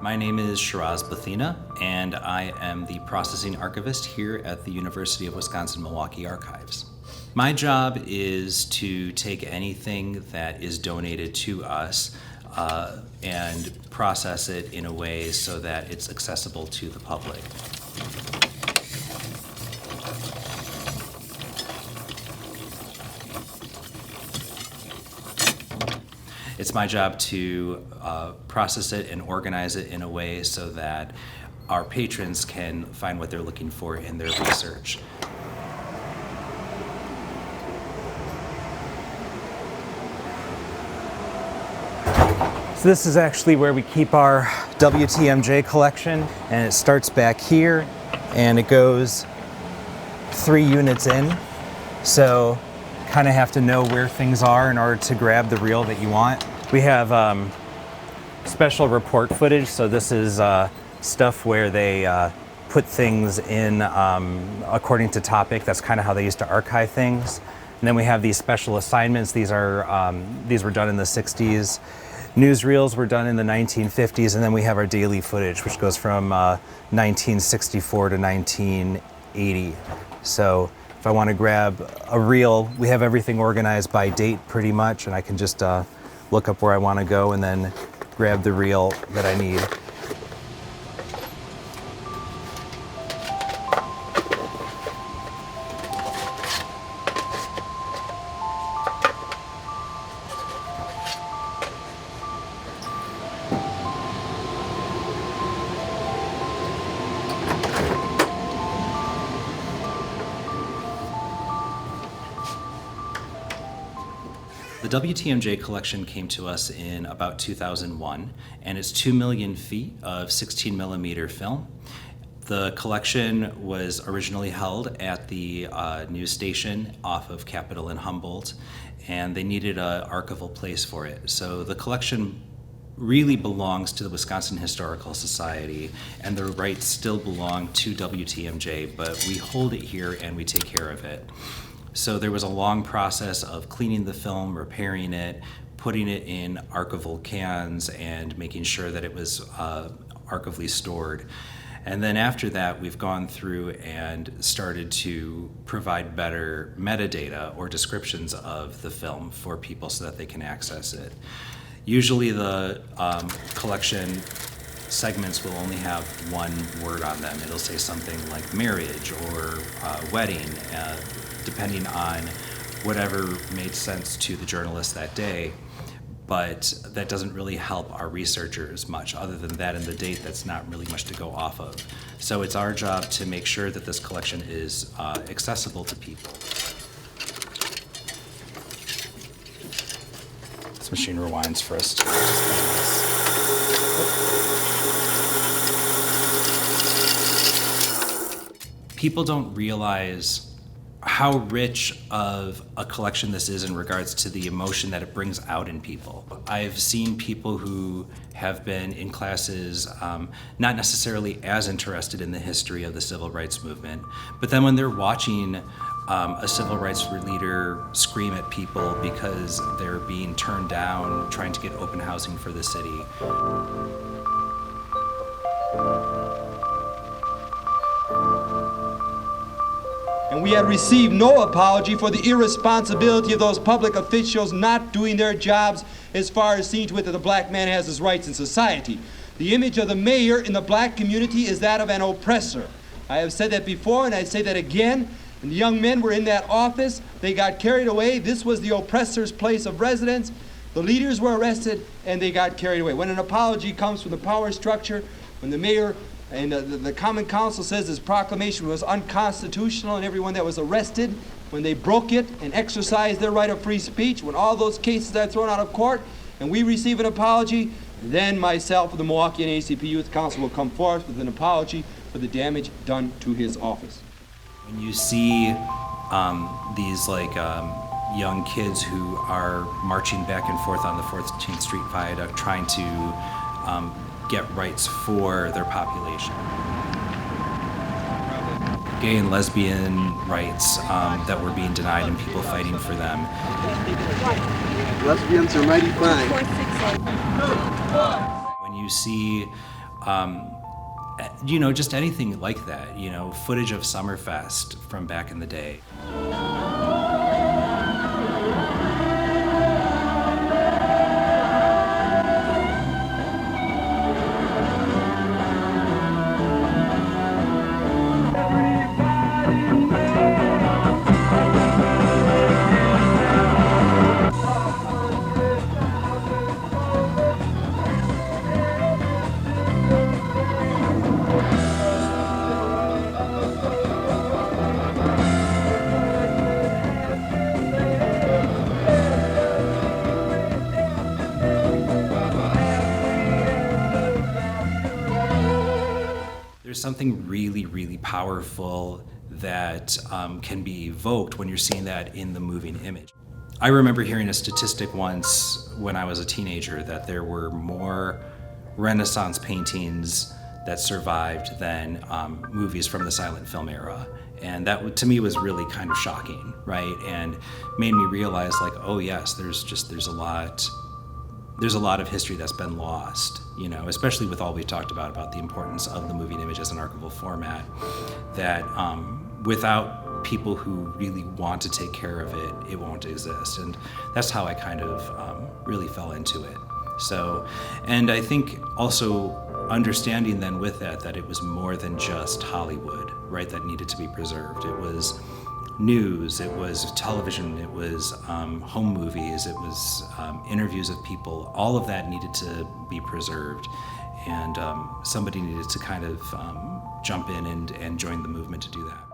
My name is Shiraz Bhathena, and I am the processing archivist here at the University of Wisconsin-Milwaukee Archives. My job is to take anything that is donated to us and process it in a way so that it's accessible to the public. It's my job to process it and organize it in a way so that our patrons can find what they're looking for in their research. So this is actually where we keep our WTMJ collection, and it starts back here and it goes 3 units in. So kind of have to know where things are in order to grab the reel that you want. We have special report footage, so this is stuff where they put things in according to topic. That's kind of how they used to archive things. And then we have these special assignments. These were done in the 60s. Newsreels were done in the 1950s, and then we have our daily footage, which goes from 1964 to 1980. So if I want to grab a reel, we have everything organized by date pretty much, and I can just look up where I want to go and then grab the reel that I need. The WTMJ collection came to us in about 2001, and it's 2 million feet of 16 millimeter film. The collection was originally held at the news station off of Capitol and Humboldt, and they needed an archival place for it. So the collection really belongs to the Wisconsin Historical Society, and the rights still belong to WTMJ, but we hold it here and we take care of it. So there was a long process of cleaning the film, repairing it, putting it in archival cans, and making sure that it was archivally stored. And then after that, we've gone through and started to provide better metadata or descriptions of the film for people so that they can access it. Usually the collection segments will only have one word on them. It'll say something like marriage or wedding, depending on whatever made sense to the journalist that day, but that doesn't really help our researchers much. Other than that, in the date, that's not really much to go off of. So it's our job to make sure that this collection is accessible to people. This machine rewinds for us too. People don't realize how rich of a collection this is in regards to the emotion that it brings out in people. I've seen people who have been in classes not necessarily as interested in the history of the civil rights movement, but then when they're watching a civil rights leader scream at people because they're being turned down, trying to get open housing for the city. And we had received no apology for the irresponsibility of those public officials not doing their jobs as far as seeing to it that the black man has his rights in society. The image of the mayor in the black community is that of an oppressor. I have said that before, and I say that again. And the young men were in that office. They got carried away. This was the oppressor's place of residence. The leaders were arrested, and they got carried away. When an apology comes from the power structure, when the mayor and the Common Council says his proclamation was unconstitutional, and everyone that was arrested, when they broke it and exercised their right of free speech, when all those cases are thrown out of court, and we receive an apology, then myself and the Milwaukee and ACP Youth Council will come forth with an apology for the damage done to his office. When you see these young kids who are marching back and forth on the 14th Street Viaduct trying to get rights for their population. Gay and lesbian rights that were being denied and people fighting for them. Lesbians are mighty fine. When you see Just anything like that, footage of Summerfest from back in the day. There's something really, really powerful that can be evoked when you're seeing that in the moving image. I remember hearing a statistic once when I was a teenager that there were more Renaissance paintings that survived than movies from the silent film era. And that, to me, was really kind of shocking, right? And made me realize, like, oh yes, there's a lot of history that's been lost, especially with all we've talked about the importance of the moving image as an archival format, that without people who really want to take care of it, it won't exist. And that's how I kind of really fell into it. So, and I think also understanding then with that it was more than just Hollywood, right, that needed to be preserved. It was news, it was television, it was home movies, it was interviews of people. All of that needed to be preserved, and somebody needed to kind of jump in and join the movement to do that.